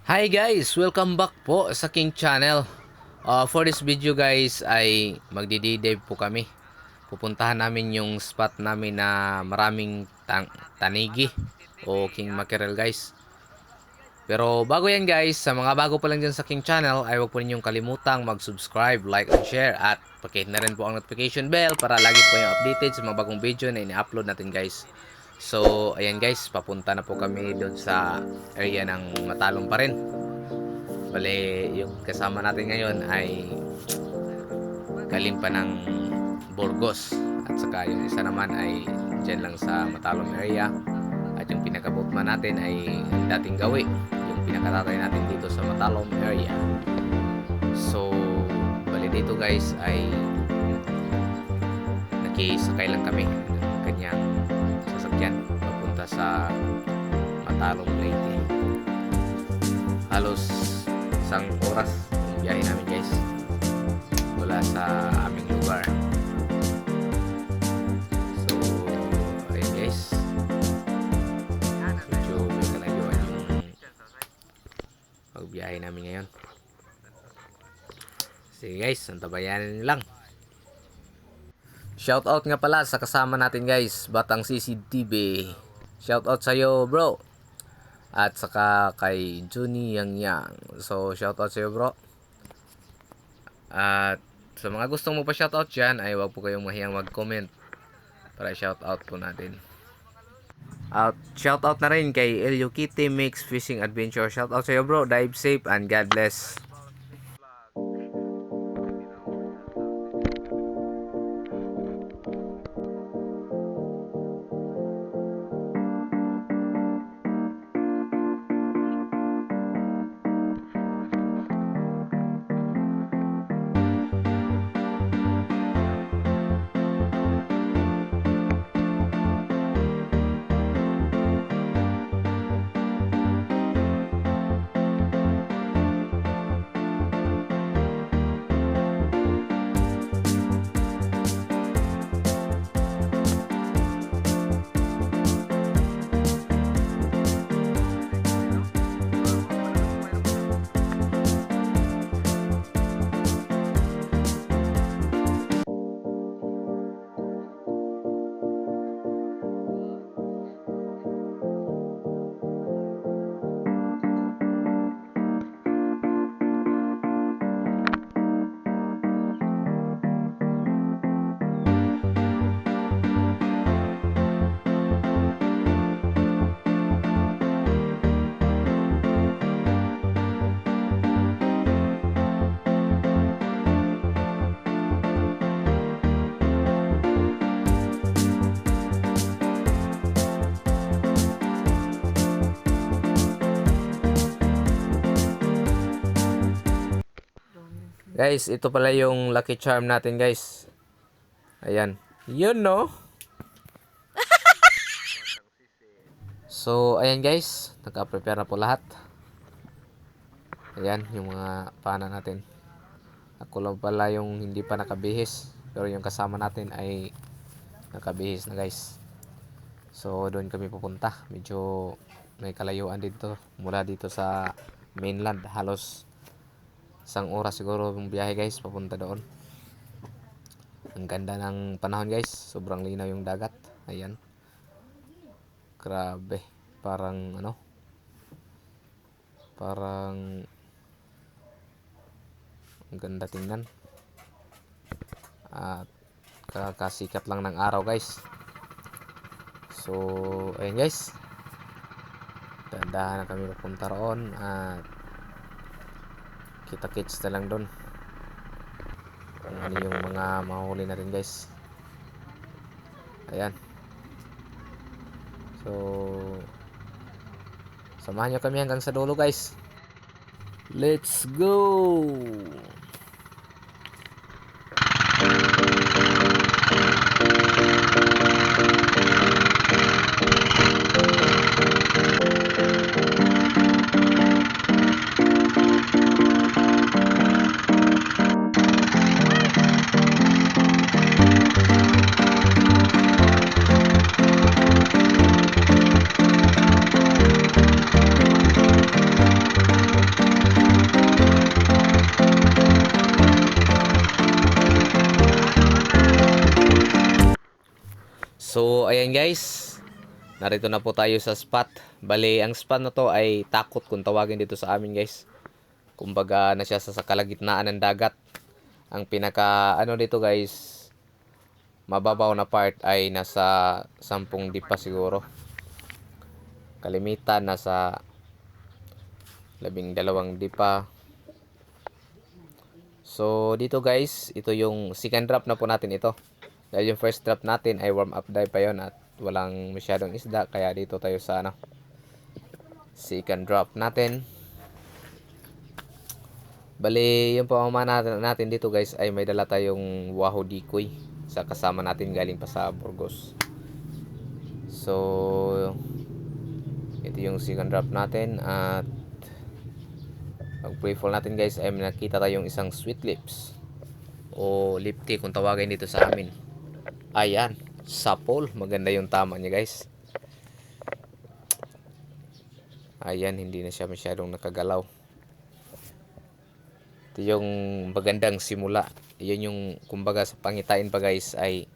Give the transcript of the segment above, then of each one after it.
Hi guys! Welcome back po sa King Channel. For this video guys ay magdi-dive po kami. Pupuntahan namin yung spot namin na maraming tanigi o king mackerel guys. Pero bago yan guys, sa mga bago pa lang dyan sa King Channel ay huwag po ninyong kalimutang mag-subscribe, like, and share at pakihit na rin po ang notification bell para lagi po yung updated sa mga bagong video na ini-upload natin guys. So ayan guys, papunta na po kami doon sa area ng Matalom pa rin. Bale, yung kasama natin ngayon ay galing pa ng Burgos. At saka yung isa naman ay dyan lang sa Matalom area. At yung pinaka-boatman natin ay dating gawi. Yung pinakatatay natin dito sa Matalom area. So, bale dito guys ay nakisakay lang kami ng kanyang sasakyan papunta sa Matalom Leyte. Halos isang oras yung biyahe namin guys mula sa aming lugar. So ayun guys, medyo may kalayuan yung pagbiyahe namin ngayon. Sige guys, antabayanan nyo lang. Shoutout nga pala sa kasama natin guys, Batang CCTV. Shoutout sa'yo bro. At saka kay Juni Yang. So, shoutout sa iyo bro. At sa mga gustong mo pa shoutout dyan, ay wag po kayong mahiyang mag-comment para shoutout po natin. At shoutout na rin kay Elio Kitty Mix Fishing Adventure. Shoutout sa iyo bro. Dive safe and God bless. Guys, ito pala yung lucky charm natin guys. Ayan. Yun no. So, ayan guys. Naka-prepare na po lahat. Ayan, yung mga pana natin. Ako lang pala yung hindi pa nakabihis. Pero yung kasama natin ay nakabihis na guys. So, doon kami pupunta. Medyo may kalayuan dito. Mula dito sa mainland. Halos isang oras siguro yung biyahe guys papunta doon. Ang ganda ng panahon guys, sobrang linaw yung dagat. Ayan, grabe, parang parang ang ganda tingnan. At kakasikat lang ng araw guys. So ayun guys, dahan na kami papunta roon at kita-kits na lang doon kung ano yung mga mahuli natin guys. Ayan, so samahan nyo kami hanggang sa dulo guys. Let's go. ayan guys, narito na po tayo sa spot. Bali, ang spot na to ay takot kung tawagin dito sa amin guys. Kumbaga na siya sa kalagitnaan ng dagat. Ang pinaka ano dito guys, mababaw na part ay nasa 10 dipa siguro. Kalimitan nasa 12 dipa. So dito guys, ito yung second drop na po natin ito. Dahil yung first drop natin ay warm up dive pa yon at walang masyadong isda, kaya dito tayo sa second drop natin. Bali, yung pamamana natin dito guys ay may dala tayong Wahoo decoy sa kasama natin galing pa sa Burgos. So ito yung second drop natin at pag pre-fall natin guys ay nakita tayong isang sweet lips o lipty kung tawagin dito sa amin. Ayan, sapol, maganda yung tama niya guys. Ayan, hindi na siya masyadong nakagalaw. Ito yung magandang simula. Yan yung kumbaga sa pangitain pa guys ay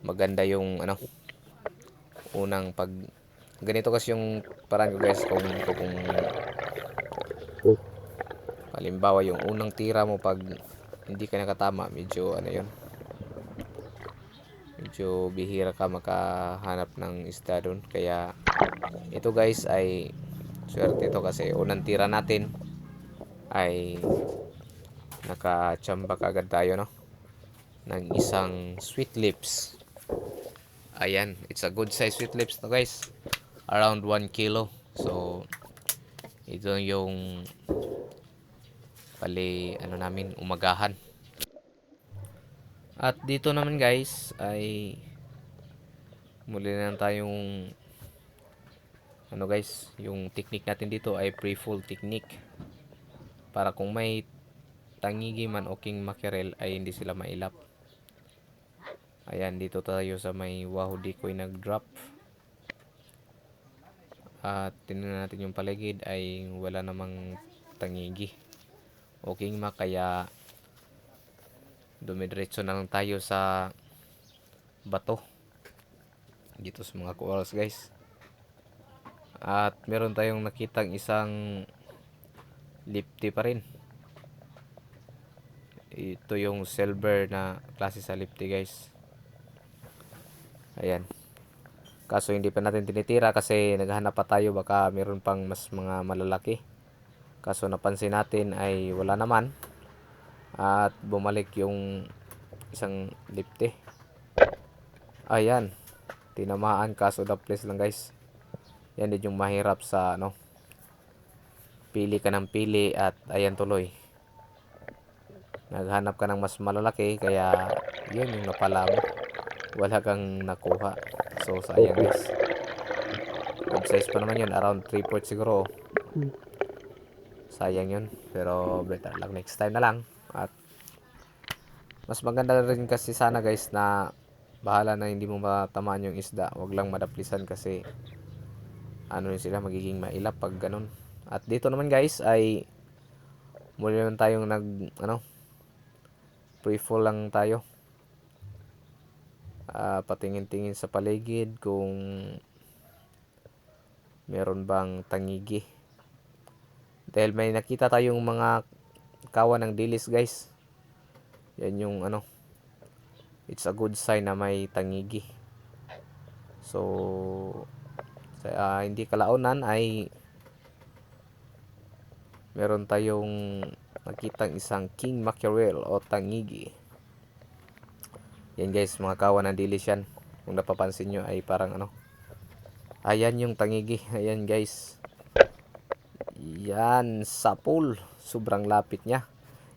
maganda yung unang pag ganito kasi yung parang guys kung halimbawa yung unang tira mo pag hindi ka nakatama, medyo medyo bihira ka makahanap ng isda doon. Kaya ito guys ay swerte ito kasi unang tira natin ay nakachamba kagad tayo ng isang sweet lips. Ayan, it's a good size sweet lips to guys, around 1 kilo. So ito yung pali namin umagahan. At dito naman guys ay muli na tayong guys, yung technique natin dito ay pre-full technique para kung may tangigi man o king mackerel ay hindi sila mailap. Ayan, dito tayo sa may Wahoo decoy nag-drop. At tingnan natin yung paligid ay wala namang tangigi o king mac, kaya dumidiretso na lang tayo sa bato dito sa mga corals guys. At meron tayong nakitang isang lipty pa rin. Ito yung silver na klase sa lipty guys. Ayan, kaso hindi pa natin tinitira kasi naghahanap pa tayo, baka meron pang mas mga malalaki. Kaso napansin natin ay wala naman at bumalik yung isang lipty. Ayan, tinamaan kaso daples lang guys. Yan din yung mahirap sa pili ka ng pili at ayan tuloy naghanap ka ng mas malalaki, kaya yun yung napala mo, wala kang nakuha. So sayang guys. Good size pa naman yun, around 3/4 siguro. Sayang yun, pero better lang next time na lang. At mas maganda rin kasi sana guys na bahala na hindi mo matamaan yung isda, wag lang madaplisan kasi sila magiging mailap pag ganun. At dito naman guys ay muli naman tayong pre-fall lang tayo. Patingin-tingin sa paligid kung meron bang tangigi. Dahil may nakita tayong mga kawan ng dilis guys. Yan yung it's a good sign na may tangigi. So hindi kalaunan ay meron tayong nakitang isang king mackerel o tangigi. Yan guys, mga kawan ng dilis yan. Kung napapansin nyo ay parang ayan yung tangigi. Ayan guys, yan sapul, sobrang lapit niya.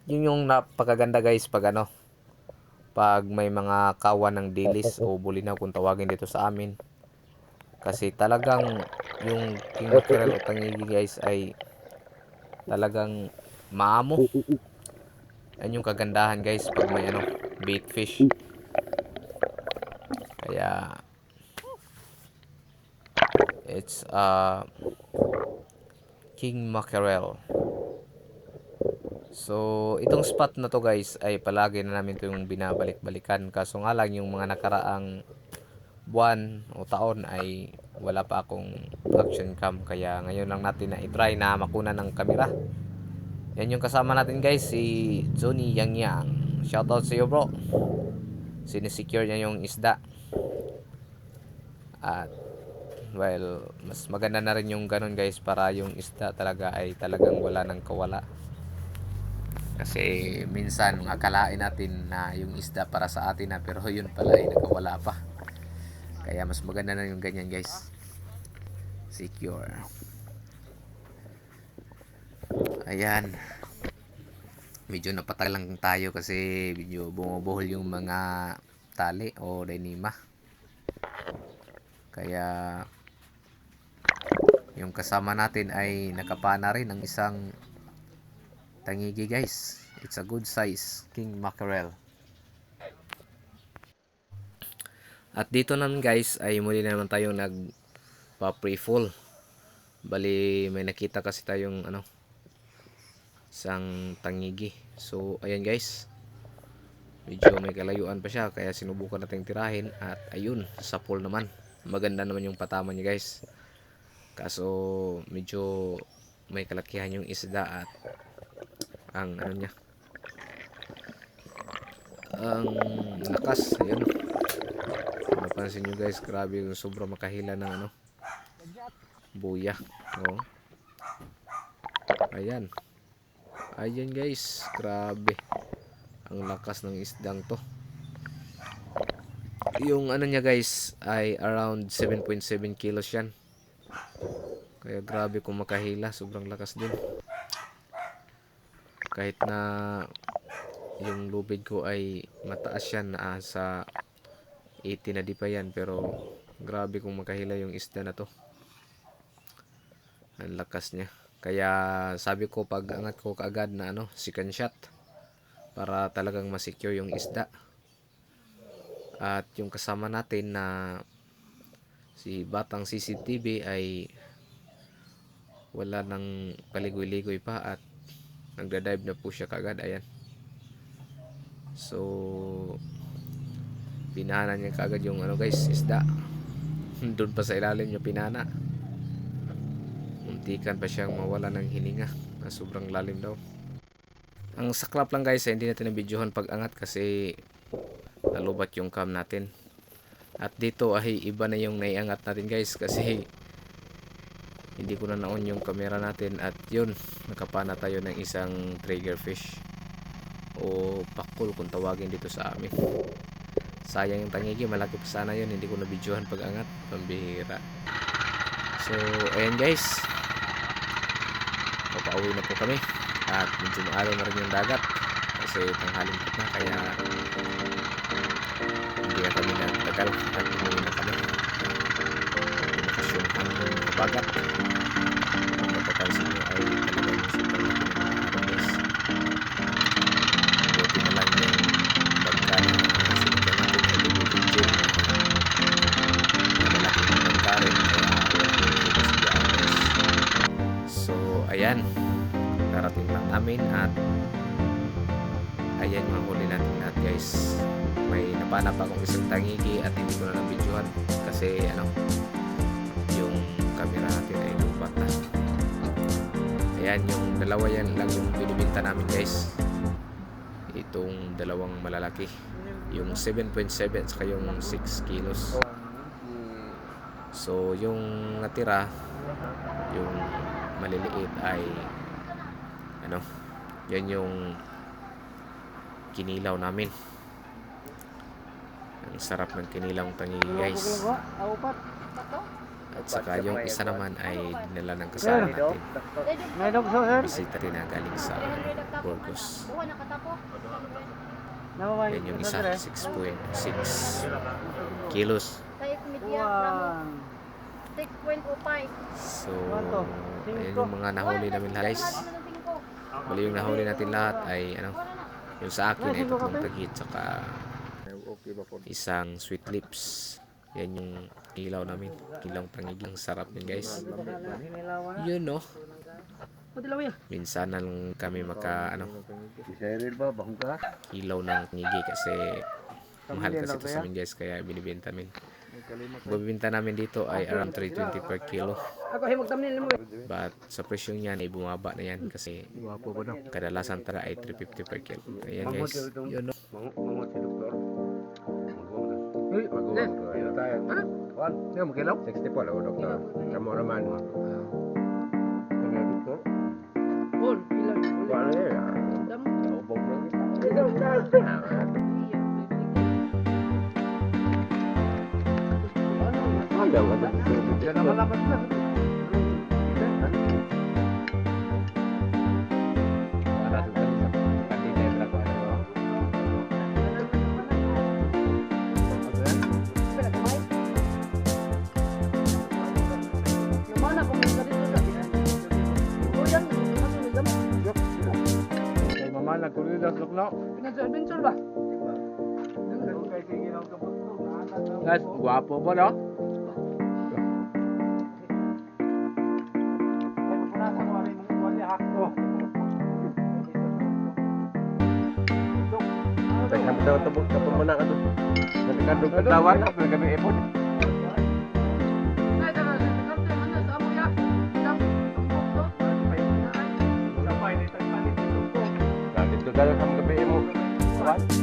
Yun yung napakaganda guys pag pag may mga kawan ng dilis o bulinaw kung tawagin dito sa amin. Kasi talagang yung king mackerel o tangigi guys ay talagang maamo. Yan yung kagandahan guys pag may bait fish. Kaya it's king mackerel. So itong spot na to guys ay palagi na namin itong binabalik-balikan. Kaso nga lang yung mga nakaraang buwan o taon ay wala pa akong action cam, kaya ngayon lang natin na i-try na makuna ng kamera. Yan yung kasama natin guys, si Johnny Yang Yang. Shoutout sa iyo bro. Sinisecure niya yung isda. At well, mas maganda na rin yung ganun guys, para yung isda talaga ay talagang wala nang kawala. Kasi minsan akalain natin na yung isda para sa atin na, pero yun pala ay nakawala pa. Kaya mas maganda na yung ganyan guys. Secure. Ayan. Medyo napatag lang tayo kasi medyo bumubuhol yung mga tali o denima. Kaya yung kasama natin ay nakapana rin ng isang tangigi guys. It's a good size king mackerel. At dito naman guys ay muli na naman tayong nagpa-pre-full. Bali may nakita kasi tayong isang tangigi. So ayan guys, medyo may kalayuan pa siya, kaya sinubukan natin tirahin. At ayun, sa full naman, maganda naman yung patama niya guys. Kaso medyo may kalakihan yung isda at ang niya, ang lakas. Ayun, napansin nyo guys, grabe yung sobra makahila ng buya. Oh. Ayan. Ayan guys, grabe ang lakas ng isdang to. Yung niya guys ay around 7.7 kilos yan. Kaya grabe kung makahila, sobrang lakas din. Kahit na yung lubid ko ay mataas yan, sa 80 na di pa yan, pero grabe kung makahila yung isda na to. Ang lakas niya. Kaya sabi ko, pag angat ko kaagad na second shot, para talagang masecure yung isda. At yung kasama natin na si Batang CCTV ay wala nang paligoy-ligoy pa at nagda-dive na po siya kaagad. Ayan. So pinana niya kaagad yung guys, isda. Doon pa sa ilalim niya pinana. Muntikan pa siyang mawala ng hininga, na sobrang lalim daw. Ang saklap lang guys, hindi natin na-videohan pag angat kasi nalubat yung cam natin. At dito ay iba na yung naiangat natin guys, kasi hindi ko na naon yung camera natin. At yun, nakapana tayo ng isang triggerfish o pakul kung tawagin dito sa amin. Sayang yung tangigi, malaki pa sana yun, hindi ko na videohan pag angat, pambihira. So ayan guys, papauwi na po kami. At medyo maalaw na rin yung dagat kasi tanghaling na, kaya hindi na kami nagtagal at umuwi na kami. Bakasyon hanggang kabagat. Kung napapansin nyo ay talagang sobrang laki ng mga guys. Buti na lang yung bangka na sinigyan natin ay lumubin dyan na malaki ng bangka rin, kaya so ayan, narating lang namin. At ayan yung huli natin lahat guys. May napanap akong isang tangigi at hindi ko na nabidyohan kasi yung camera natin ay lupat na. Ayan, yung dalawa yan lang yung binibinta namin guys, itong dalawang malalaki, yung 7.7 saka yung 6 kilos. So yung natira, yung maliliit ay yan yung kinilaw namin. Ang sarap ng kinilaw tangigi guys. At saka yung isa naman ay dinala ng kasali natin, bisita rin na galing sa Burgos. Yan yung isa, 6.6 kilos. So ayan yung mga nahuli namin guys. Bali yung nahuli natin lahat ay yung sa akin ay 3 tagit saka isang sweet lips. Yan yung ilaw namin, ilaw tangigi. Ang sarap din guys. Yun minsan na lang kami maka ilaw ng tangigi kasi mahal kasi ito sa amin guys, kaya binibenta namin. Babibinta namin dito ay around 320 per kilo. Ako himog thumbnail mo. But sa presyo niyan ay bumaba na yan kasi kadalasan tara ay 350 per kilo. Ayan guys. Yun, no? Mangot si doktor. Magawa ko. Ito tayo. Juan, sino mo kilaw? 60 po lang, doktor. Kamu naman. Kami doktor. Pon, ilan? Paano yan? Dam. Ubog na kita. Ayaw ka ba? Yan naman dapat na. Para sa kandidat na ko ano. Yung mana kung may ganito sa o yan, may dam. Kay mama nagkulidas lukno. Pinag-adventure ba? Guys, guwapo po no? Taghan daw tubog ka pamana ka doon. Nagkadog ka tawa, kami ipon. Ay, tara, karte man na sa amo ya. Dam. Dito daw kami gabi mo. Kawan.